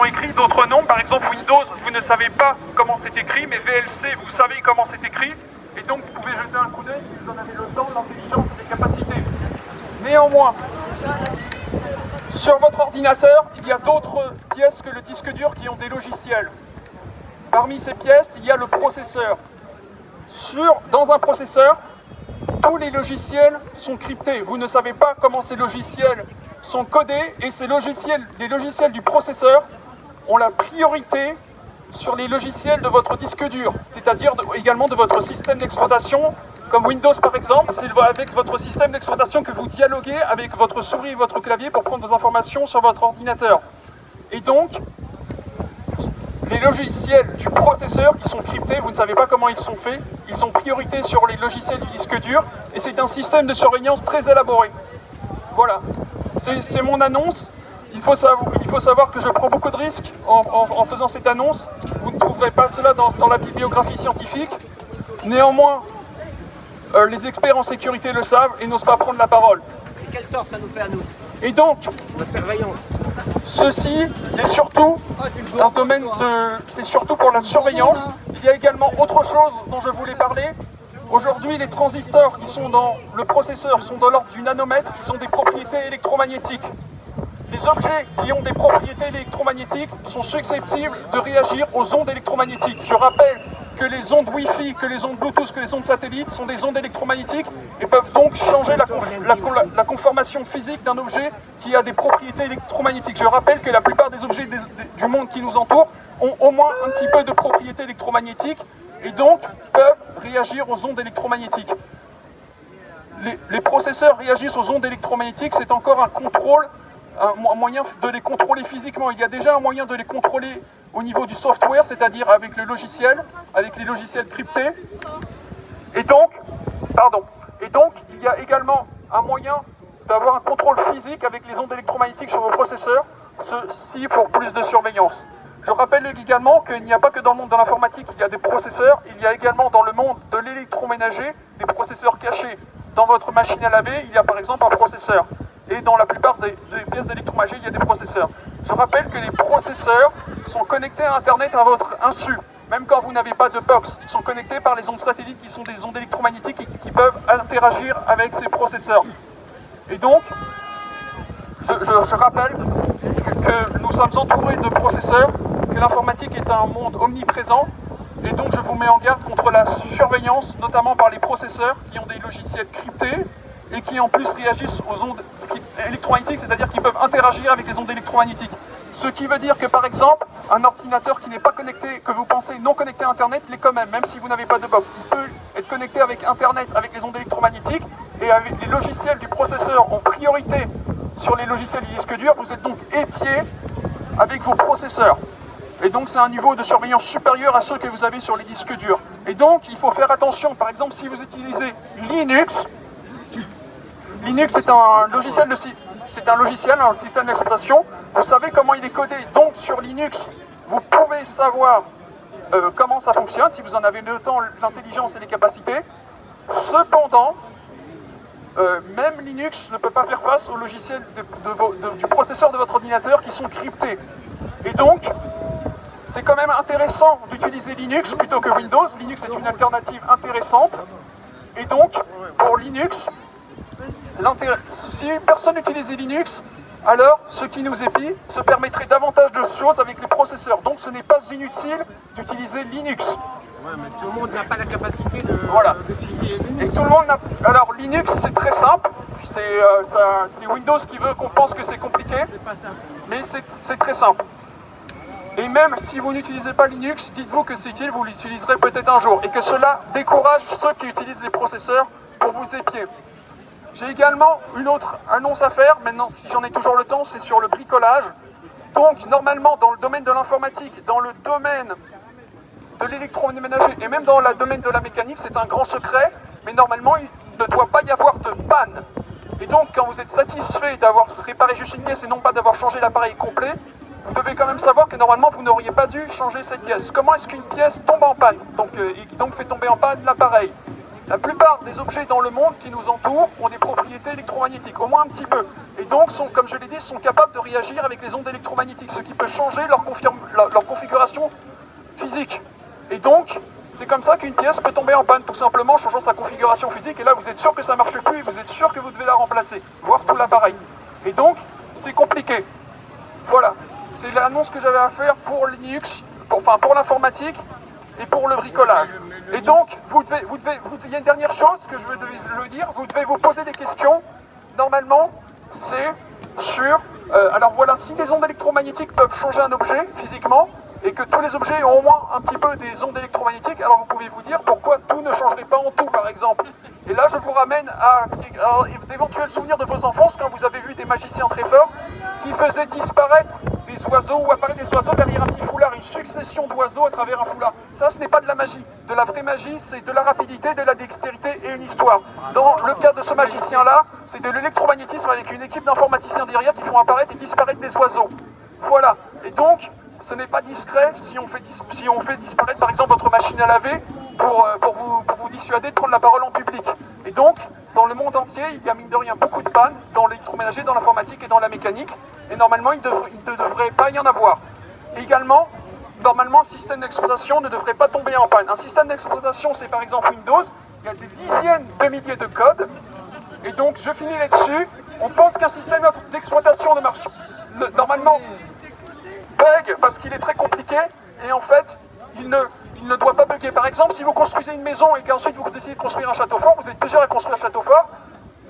sont écrits, d'autres non. Par exemple, Windows, vous ne savez pas comment c'est écrit, mais VLC, vous savez comment c'est écrit. Et donc, vous pouvez jeter un coup d'œil si vous en avez le temps, l'intelligence et les capacités. Néanmoins, sur votre ordinateur, il y a d'autres pièces que le disque dur qui ont des logiciels. Parmi ces pièces, il y a le processeur. Dans un processeur, tous les logiciels sont cryptés. Vous ne savez pas comment ces logiciels sont codés et les logiciels du processeur ont la priorité sur les logiciels de votre disque dur, c'est-à-dire également de votre système d'exploitation, comme Windows par exemple. C'est avec votre système d'exploitation que vous dialoguez avec votre souris et votre clavier pour prendre vos informations sur votre ordinateur. Et donc, les logiciels du processeur qui sont cryptés, vous ne savez pas comment ils sont faits, ils ont priorité sur les logiciels du disque dur et c'est un système de surveillance très élaboré. Voilà, c'est mon annonce. Il faut savoir que je prends beaucoup de risques en faisant cette annonce. Vous ne trouverez pas cela dans la bibliographie scientifique. Néanmoins, les experts en sécurité le savent et n'osent pas prendre la parole. Et quel tort ça nous fait à nous? Et donc, la surveillance. Ceci est surtout un domaine c'est surtout pour la surveillance. Il y a également autre chose dont je voulais parler. Aujourd'hui, les transistors qui sont dans le processeur sont de l'ordre du nanomètre. Ils ont des propriétés électromagnétiques. Les objets qui ont des propriétés électromagnétiques sont susceptibles de réagir aux ondes électromagnétiques. Je rappelle que les ondes Wi-Fi, que les ondes Bluetooth, que les ondes satellites sont des ondes électromagnétiques et peuvent donc changer la conformation physique d'un objet qui a des propriétés électromagnétiques. Je rappelle que la plupart des objets du monde qui nous entoure ont au moins un petit peu de propriétés électromagnétiques et donc peuvent réagir aux ondes électromagnétiques. Les processeurs réagissent aux ondes électromagnétiques, c'est encore un moyen de les contrôler physiquement. Il y a déjà un moyen de les contrôler au niveau du software, c'est-à-dire avec le logiciel, avec les logiciels cryptés. Et donc, il y a également un moyen d'avoir un contrôle physique avec les ondes électromagnétiques sur vos processeurs, ceci pour plus de surveillance. Je rappelle également qu'il n'y a pas que dans le monde de l'informatique, il y a des processeurs, il y a également dans le monde de l'électroménager des processeurs cachés. Dans votre machine à laver, il y a par exemple un processeur. Et dans la plupart des pièces d'électroménager, il y a des processeurs. Je rappelle que les processeurs sont connectés à Internet à votre insu. Même quand vous n'avez pas de box, ils sont connectés par les ondes satellites qui sont des ondes électromagnétiques et qui peuvent interagir avec ces processeurs. Et donc, je rappelle que nous sommes entourés de processeurs, que l'informatique est un monde omniprésent. Et donc je vous mets en garde contre la surveillance, notamment par les processeurs qui ont des logiciels cryptés et qui en plus réagissent aux ondes électromagnétiques, c'est-à-dire qu'ils peuvent interagir avec les ondes électromagnétiques. Ce qui veut dire que par exemple, un ordinateur qui n'est pas connecté, que vous pensez non connecté à Internet, l'est quand même si vous n'avez pas de box. Il peut être connecté avec Internet, avec les ondes électromagnétiques, et avec les logiciels du processeur ont priorité sur les logiciels du disque dur. Vous êtes donc épié avec vos processeurs. Et donc c'est un niveau de surveillance supérieur à ceux que vous avez sur les disques durs. Et donc il faut faire attention, par exemple si vous utilisez Linux est un logiciel, un système d'exploitation. Vous savez comment il est codé. Donc sur Linux, vous pouvez savoir comment ça fonctionne, si vous en avez le temps, l'intelligence et les capacités. Cependant, même Linux ne peut pas faire face aux logiciels du processeur de votre ordinateur qui sont cryptés. Et donc, c'est quand même intéressant d'utiliser Linux plutôt que Windows. Linux est une alternative intéressante. Et donc, pour Linux, si personne n'utilisait Linux, alors ce qui nous épie se permettrait davantage de choses avec les processeurs. Donc ce n'est pas inutile d'utiliser Linux. Ouais, mais tout le monde n'a pas la capacité d'utiliser Linux. Et tout le monde n'a... Alors Linux, c'est très simple. C'est Windows qui veut qu'on pense que c'est compliqué. C'est pas simple. Mais c'est très simple. Et même si vous n'utilisez pas Linux, dites-vous que c'est utile, vous l'utiliserez peut-être un jour. Et que cela décourage ceux qui utilisent les processeurs pour vous épier. J'ai également une autre annonce à faire, maintenant si j'en ai toujours le temps, c'est sur le bricolage. Donc normalement dans le domaine de l'informatique, dans le domaine de l'électroménager et même dans le domaine de la mécanique, c'est un grand secret, mais normalement il ne doit pas y avoir de panne. Et donc quand vous êtes satisfait d'avoir réparé juste une pièce et non pas d'avoir changé l'appareil complet, vous devez quand même savoir que normalement vous n'auriez pas dû changer cette pièce. Comment est-ce qu'une pièce tombe en panne et qui donc fait tomber en panne l'appareil? La plupart des objets dans le monde qui nous entourent ont des propriétés électromagnétiques, au moins un petit peu. Et donc, comme je l'ai dit, sont capables de réagir avec les ondes électromagnétiques, ce qui peut changer leur configuration physique. Et donc, c'est comme ça qu'une pièce peut tomber en panne, tout simplement en changeant sa configuration physique. Et là, vous êtes sûr que ça ne marche plus et vous êtes sûr que vous devez la remplacer, voire tout l'appareil. Et donc, c'est compliqué. Voilà, c'est l'annonce que j'avais à faire pour Linux, pour l'informatique et pour le bricolage. Et donc, il y a une dernière chose que je veux dire, vous devez vous poser des questions. Normalement, c'est sur... alors voilà, si les ondes électromagnétiques peuvent changer un objet physiquement, et que tous les objets ont au moins un petit peu des ondes électromagnétiques, alors vous pouvez vous dire pourquoi tout ne changerait pas en tout, par exemple. Et là, je vous ramène à d'éventuels souvenirs de vos enfances, quand vous avez vu des magiciens très forts qui faisaient disparaître des oiseaux ou apparaître des oiseaux derrière un petit foulard, une succession d'oiseaux à travers un foulard. Ça, ce n'est pas de la magie. De la vraie magie, c'est de la rapidité, de la dextérité et une histoire. Dans le cas de ce magicien-là, c'est de l'électromagnétisme avec une équipe d'informaticiens derrière qui font apparaître et disparaître des oiseaux. Voilà. Et donc, ce n'est pas discret si on fait disparaître par exemple votre machine à laver pour vous dissuader de prendre la parole en public. Et donc, dans le monde entier, il y a mine de rien beaucoup de pannes dans l'électroménager, dans l'informatique et dans la mécanique. Et normalement, il ne devrait pas y en avoir. Et également, normalement, le système d'exploitation ne devrait pas tomber en panne. Un système d'exploitation, c'est par exemple Windows. Il y a des dizaines de milliers de codes. Et donc, je finis là-dessus. On pense qu'un système d'exploitation ne marche normalement bug parce qu'il est très compliqué et en fait il ne doit pas bugger. Par exemple, si vous construisez une maison et qu'ensuite vous décidez de construire un château fort, vous êtes plusieurs à construire un château fort,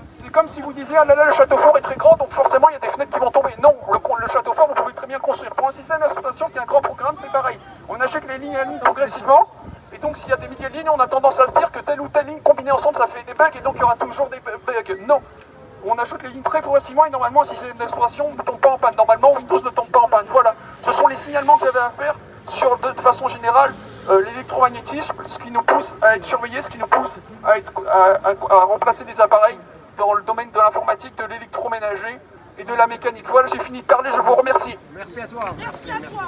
c'est comme si vous disiez ah là là, le château fort est très grand donc forcément il y a des fenêtres qui vont tomber. Non, le château fort vous pouvez très bien le construire. Pour un système d'exploitation qui est un grand programme, c'est pareil. On ajoute les lignes à ligne progressivement et donc s'il y a des milliers de lignes, on a tendance à se dire que telle ou telle ligne combinée ensemble ça fait des bugs et donc il y aura toujours des bugs. Non. On ajoute les lignes très progressivement et normalement un système d'exploitation ne tombe pas en panne. Normalement Windows ne tombe pas en panne. Voilà, ce sont les signalements que j'avais à faire sur de façon générale l'électromagnétisme, ce qui nous pousse à être surveillés, ce qui nous pousse à remplacer des appareils dans le domaine de l'informatique, de l'électroménager et de la mécanique. Voilà, j'ai fini de parler, je vous remercie. Merci à toi. Merci à toi.